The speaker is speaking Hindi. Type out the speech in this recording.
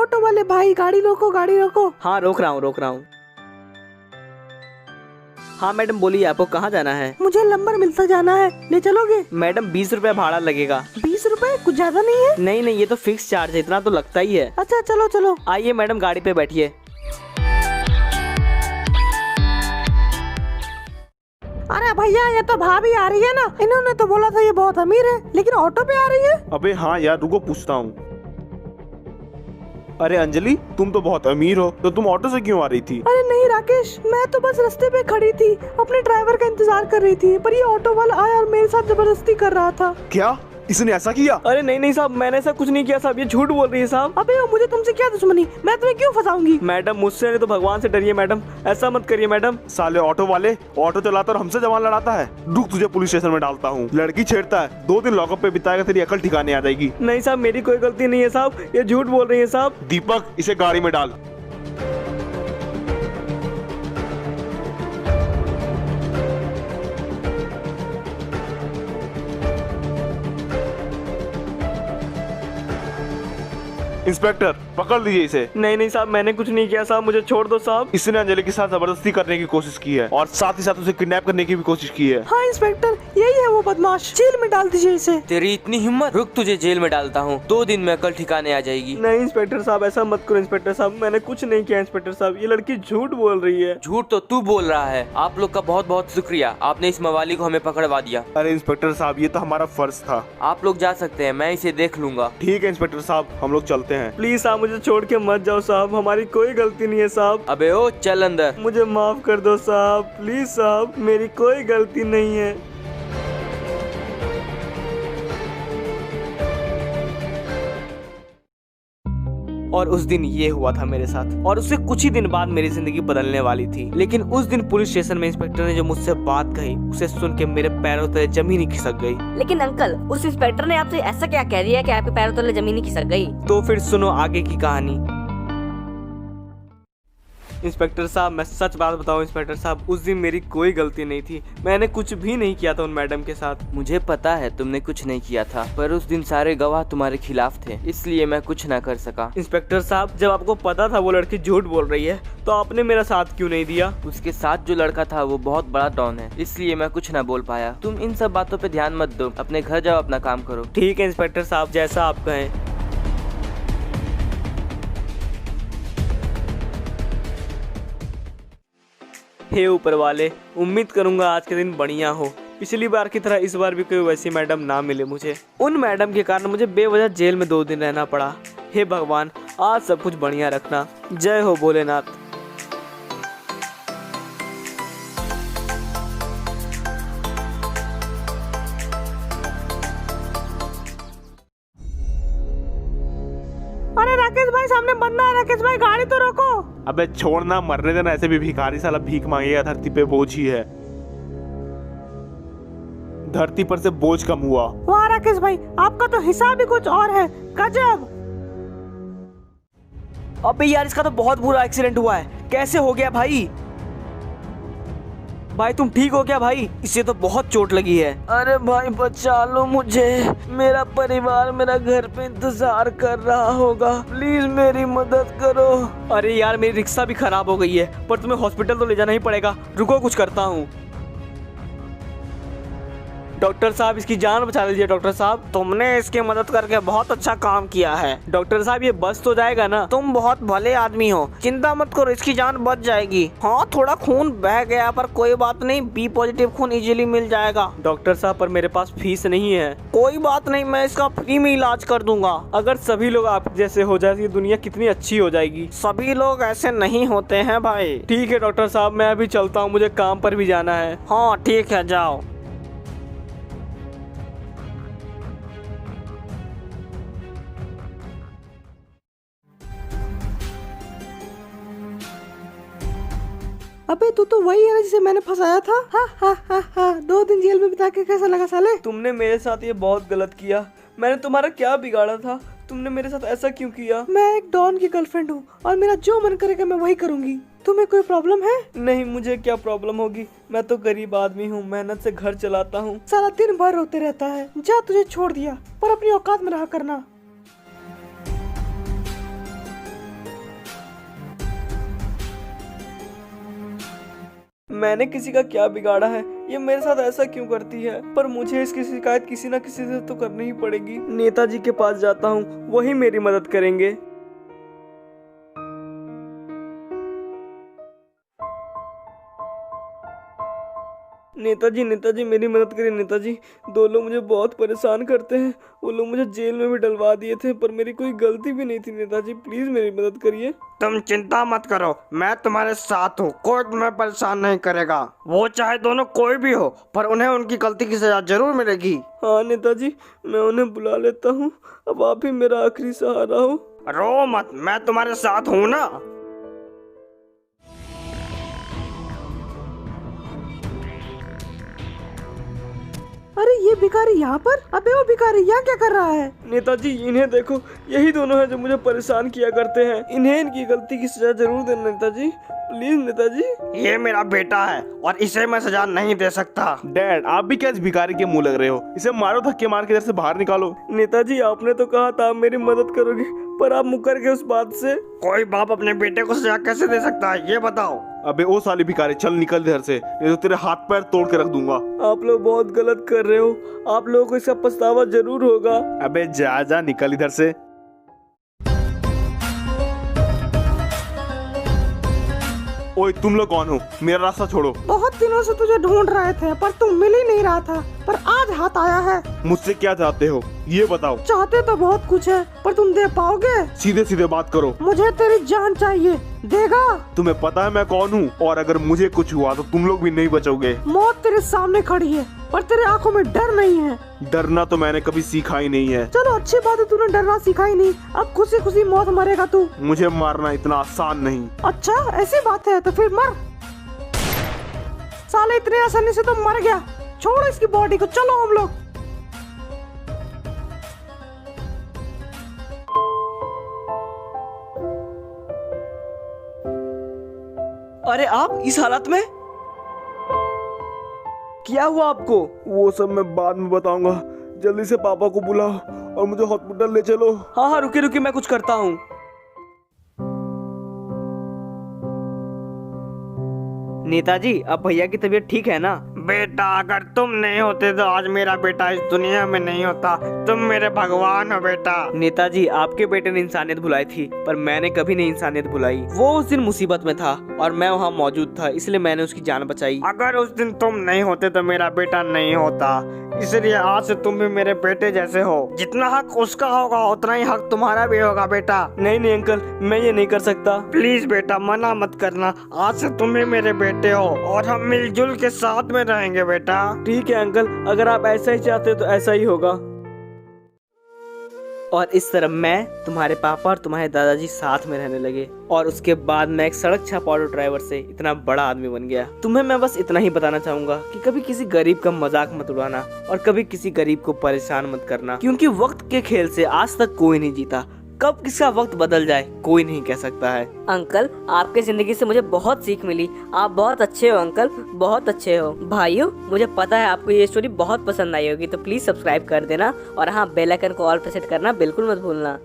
ऑटो वाले भाई, गाड़ी रोको गाड़ी रोको। हाँ रोक रहा हूँ। हाँ मैडम बोलिए, आपको कहाँ जाना है? मुझे लंबर मिलता जाना है, ले चलोगे? मैडम 20 रुपया भाड़ा लगेगा। 20 रुपए कुछ ज्यादा नहीं है? नहीं ये तो फिक्स चार्ज है, इतना तो लगता ही है। अच्छा चलो चलो। आइए मैडम गाड़ी पे बैठिए। अरे भैया ये तो भाभी आ रही है ना, इन्होंने तो बोला था ये बहुत अमीर है, लेकिन ऑटो पे आ रही है। अबे हाँ यार, रुको पूछता हूँ। अरे अंजलि, तुम तो बहुत अमीर हो, तो तुम ऑटो से क्यों आ रही थी? अरे नहीं राकेश, मैं तो बस रास्ते पे खड़ी थी, अपने ड्राइवर का इंतजार कर रही थी, पर ये ऑटो वाला आया और मेरे साथ जबरदस्ती कर रहा था। क्या इसने ऐसा किया? अरे नहीं साहब, मैंने ऐसा कुछ नहीं किया साहब, ये झूठ बोल रही है साहब। अबे मुझे तुमसे क्या दुश्मनी, मैं तुम्हें क्यों फंसाऊंगी? मैडम मुझसे नहीं तो भगवान से डरिए मैडम, ऐसा मत करिए मैडम। साले ऑटो वाले, ऑटो चलाता और हमसे जवान लड़ाता है। रुक, तुझे पुलिस स्टेशन में डालता हूँ। लड़की छेड़ता है, 2 दिन लॉकअप पे बिताएगा, तेरी अकल ठिकाने आ जाएगी। नहीं साहब, मेरी कोई गलती नहीं है साहब, ये झूठ बोल रही है साहब। दीपक, इसे गाड़ी में डाल। इंस्पेक्टर पकड़ लीजिए इसे। नहीं साहब, मैंने कुछ नहीं किया साहब, मुझे छोड़ दो साहब। इसने अंजलि के साथ जबरदस्ती करने की कोशिश की है और साथ ही साथ उसे किडनैप करने की भी कोशिश की है। हाँ इंस्पेक्टर, यही है वो बदमाश, जेल में डाल दीजिए इसे। तेरी इतनी हिम्मत, रुक तुझे जेल में डालता हूँ, 2 दिन में अकल ठिकाने आ जाएगी। नहीं इंस्पेक्टर साहब, ऐसा मत करो इंस्पेक्टर साहब, मैंने कुछ नहीं किया इंस्पेक्टर साहब, ये लड़की झूठ बोल रही है। झूठ तो तू बोल रहा है। आप लोग का बहुत बहुत शुक्रिया, आपने इस मवाली को हमें पकड़वा दिया। अरे इंस्पेक्टर साहब, ये तो हमारा फर्ज था। आप लोग जा सकते हैं, मैं इसे देख लूंगा। ठीक है इंस्पेक्टर साहब, हम लोग चलते हैं। प्लीज साहब मुझे छोड़ के मत जाओ साहब, हमारी कोई गलती नहीं है साहब। अबे ओ चल अंदर। मुझे माफ कर दो साहब, प्लीज साहब, मेरी कोई गलती नहीं है। और उस दिन ये हुआ था मेरे साथ, और उससे कुछ ही दिन बाद मेरी जिंदगी बदलने वाली थी। लेकिन उस दिन पुलिस स्टेशन में इंस्पेक्टर ने जो मुझसे बात कही, उसे सुन के मेरे पैरों तले जमीन ही खिसक गई। लेकिन अंकल, उस इंस्पेक्टर ने आपसे ऐसा क्या कह दिया कि आपके पैरों तले जमीन ही खिसक गई? तो फिर सुनो आगे की कहानी। इंस्पेक्टर साहब, मैं सच बात बताऊं इंस्पेक्टर साहब, उस दिन मेरी कोई गलती नहीं थी, मैंने कुछ भी नहीं किया था उन मैडम के साथ। मुझे पता है तुमने कुछ नहीं किया था, पर उस दिन सारे गवाह तुम्हारे खिलाफ थे, इसलिए मैं कुछ ना कर सका। इंस्पेक्टर साहब, जब आपको पता था वो लड़की झूठ बोल रही है, तो आपने मेरा साथ क्यों नहीं दिया? उसके साथ जो लड़का था वो बहुत बड़ा डॉन है, इसलिए मैं कुछ ना बोल पाया। तुम इन सब बातों पे ध्यान मत दो, अपने घर जाओ, अपना काम करो। ठीक है इंस्पेक्टर साहब, जैसा आप कहें। हे ऊपर वाले, उम्मीद करूंगा आज के दिन बढ़िया हो। पिछली बार की तरह इस बार भी कोई वैसी मैडम ना मिले मुझे। उन मैडम के कारण मुझे बेवजह जेल में 2 दिन रहना पड़ा। हे भगवान, आज सब कुछ बढ़िया रखना। जय हो भोलेनाथ। अरे राकेश भाई, सामने बंदा है, राकेश भाई गाड़ी तो रोको। अबे छोड़ना, मरने देना, ऐसे भी भिखारी साला भीख मांगेगा, धरती पे बोझ ही है। धरती पर से बोझ कम हुआ। वाह राकेश भाई, आपका तो हिसाब ही कुछ और है, गजब। अबे यार, इसका तो बहुत बुरा एक्सीडेंट हुआ है, कैसे हो गया भाई? भाई तुम ठीक हो क्या भाई? इसे तो बहुत चोट लगी है। अरे भाई बचा लो मुझे, मेरा परिवार मेरा घर पे इंतजार कर रहा होगा, प्लीज मेरी मदद करो। अरे यार, मेरी रिक्शा भी खराब हो गई है, पर तुम्हें हॉस्पिटल तो ले जाना ही पड़ेगा, रुको कुछ करता हूँ। डॉक्टर साहब, इसकी जान बचा लीजिए। डॉक्टर साहब, तुमने इसकी मदद करके बहुत अच्छा काम किया है। डॉक्टर साहब, ये बच तो जाएगा ना? तुम बहुत भले आदमी हो, चिंता मत करो, इसकी जान बच जाएगी। हाँ, थोड़ा खून बह गया, पर कोई बात नहीं, बी पॉजिटिव खून इजीली मिल जाएगा। डॉक्टर साहब, पर मेरे पास फीस नहीं है। कोई बात नहीं, मैं इसका फ्री में इलाज कर दूंगा। अगर सभी लोग आप जैसे हो जाए, दुनिया कितनी अच्छी हो जाएगी। सभी लोग ऐसे नहीं होते हैं भाई। ठीक है डॉक्टर साहब, मैं अभी चलता हूँ, मुझे काम पर भी जाना है। हाँ ठीक है, जाओ। अबे तू तो वही है ना जिसे मैंने फंसाया था। हा हा हा हा, 2 दिन जेल में बिता के कैसा लगा साले? तुमने मेरे साथ ये बहुत गलत किया। मैंने तुम्हारा क्या बिगाड़ा था? तुमने मेरे साथ ऐसा क्यों किया? मैं एक डॉन की गर्लफ्रेंड हूँ और मेरा जो मन करेगा मैं वही करूँगी। तुम्हें कोई प्रॉब्लम है? नहीं, मुझे क्या प्रॉब्लम होगी, मैं तो गरीब आदमी हूँ, मेहनत से घर चलाता हूँ। सारा दिन भर रोते रहता है। जा, तुझे छोड़ दिया, पर अपनी औकात में रहा करना। मैंने किसी का क्या बिगाड़ा है? ये मेरे साथ ऐसा क्यों करती है? पर मुझे इसकी शिकायत किसी न किसी से तो करनी ही पड़ेगी। नेताजी के पास जाता हूँ, वही मेरी मदद करेंगे। नेताजी नेताजी मेरी मदद करिए नेताजी। दो लोग मुझे बहुत परेशान करते हैं। वो लोग मुझे जेल में भी डलवा दिए थे, पर मेरी कोई गलती भी नहीं थी। नेताजी प्लीज मेरी मदद करिए। तुम चिंता मत करो, मैं तुम्हारे साथ हूँ, कोई तुम्हें परेशान नहीं करेगा। वो चाहे दोनों कोई भी हो, पर उन्हें उनकी गलती की सजा जरूर मिलेगी। हाँ नेताजी, मैं उन्हें बुला लेता हूँ। अब आप ही मेरा आखिरी सहारा हो। रो मत, मैं तुम्हारे साथ हूँ ना। अरे ये भिखारी यहाँ पर? अबे वो भिखारी यहाँ क्या कर रहा है? नेताजी इन्हें देखो, यही दोनों हैं जो मुझे परेशान किया करते हैं। इन्हें इनकी गलती की सजा जरूर देना नेताजी, प्लीज नेताजी। ये मेरा बेटा है और इसे मैं सजा नहीं दे सकता। डैड, आप भी क्या इस भिखारी के मुंह लग रहे हो? इसे मारो, धक्के मार के इधर से बाहर निकालो। नेताजी आपने तो कहा था आप मेरी मदद करोगे, पर आप मुकर गए उस बात से। कोई बाप अपने बेटे को सजा कैसे दे सकता है, ये बताओ। अबे ओ साली भिखारी, चल निकल इधर से, नहीं तो तेरे हाथ पैर तोड़ के रख दूंगा। आप लोग बहुत गलत कर रहे हो, आप लोगों को इसका पछतावा जरूर होगा। अबे जा जा, निकल इधर से। ओए तुम लोग कौन हो? मेरा रास्ता छोड़ो। बहुत दिनों से तुझे ढूंढ रहे थे, पर तू मिल ही नहीं रहा था, पर आज हाथ आया है। मुझसे क्या चाहते हो ये बताओ। चाहते तो बहुत कुछ है, पर तुम दे पाओगे? सीधे सीधे बात करो। मुझे तेरी जान चाहिए, देगा? तुम्हें पता है मैं कौन हूँ, और अगर मुझे कुछ हुआ तो तुम लोग भी नहीं बचोगे। मौत तेरे सामने खड़ी है, पर तेरे आंखों में डर नहीं है। डरना तो मैंने कभी सीखा ही नहीं है। चलो अच्छी बात है, तूने डरना सीखा ही नहीं। अब खुशी खुशी मौत मरेगा तू। मुझे मारना इतना आसान नहीं। अच्छा ऐसी बात है तो फिर मर। साले इतने आसानी से तो मर गया। छोड़ो इसकी बॉडी को, चलो हम लोग। अरे आप इस हालत में? क्या हुआ आपको? वो सब मैं बाद में बताऊंगा। जल्दी से पापा को बुलाओ और मुझे हॉस्पिटल ले चलो। हाँ हाँ रुकिए रुकिए, मैं कुछ करता हूँ। नेताजी अब भैया की तबीयत ठीक है ना? बेटा अगर तुम नहीं होते तो आज मेरा बेटा इस दुनिया में नहीं होता। तुम मेरे भगवान हो बेटा। नेताजी आपके बेटे ने इंसानियत भुलाई थी, पर मैंने कभी नहीं इंसानियत भुलाई। वो उस दिन मुसीबत में था और मैं वहाँ मौजूद था, इसलिए मैंने उसकी जान बचाई। अगर उस दिन तुम नहीं होते तो मेरा बेटा नहीं होता, इसलिए आज से तुम भी मेरे बेटे जैसे हो। जितना हक उसका होगा उतना ही हक तुम्हारा भी होगा बेटा। नहीं नहीं अंकल, मैं ये नहीं कर सकता। प्लीज बेटा मना मत करना, आज से तुम भी मेरे बेटे हो और हम मिलजुल के साथ में रहेंगे बेटा। ठीक है अंकल, अगर आप ऐसा ही चाहते हो तो ऐसा ही होगा। और इस तरह मैं, तुम्हारे पापा और तुम्हारे दादाजी साथ में रहने लगे, और उसके बाद मैं एक सड़क छाप ऑटो ड्राइवर से इतना बड़ा आदमी बन गया। तुम्हें मैं बस इतना ही बताना चाहूंगा कि कभी किसी गरीब का मजाक मत उड़ाना और कभी किसी गरीब को परेशान मत करना, क्योंकि वक्त के खेल से आज तक कोई नहीं जीता। कब किसका वक्त बदल जाए कोई नहीं कह सकता है। अंकल आपके जिंदगी से मुझे बहुत सीख मिली। आप बहुत अच्छे हो अंकल, बहुत अच्छे हो। भाइयों मुझे पता है आपको ये स्टोरी बहुत पसंद आई होगी, तो प्लीज सब्सक्राइब कर देना और हाँ बेल आइकन को ऑल पे सेट करना बिल्कुल मत भूलना।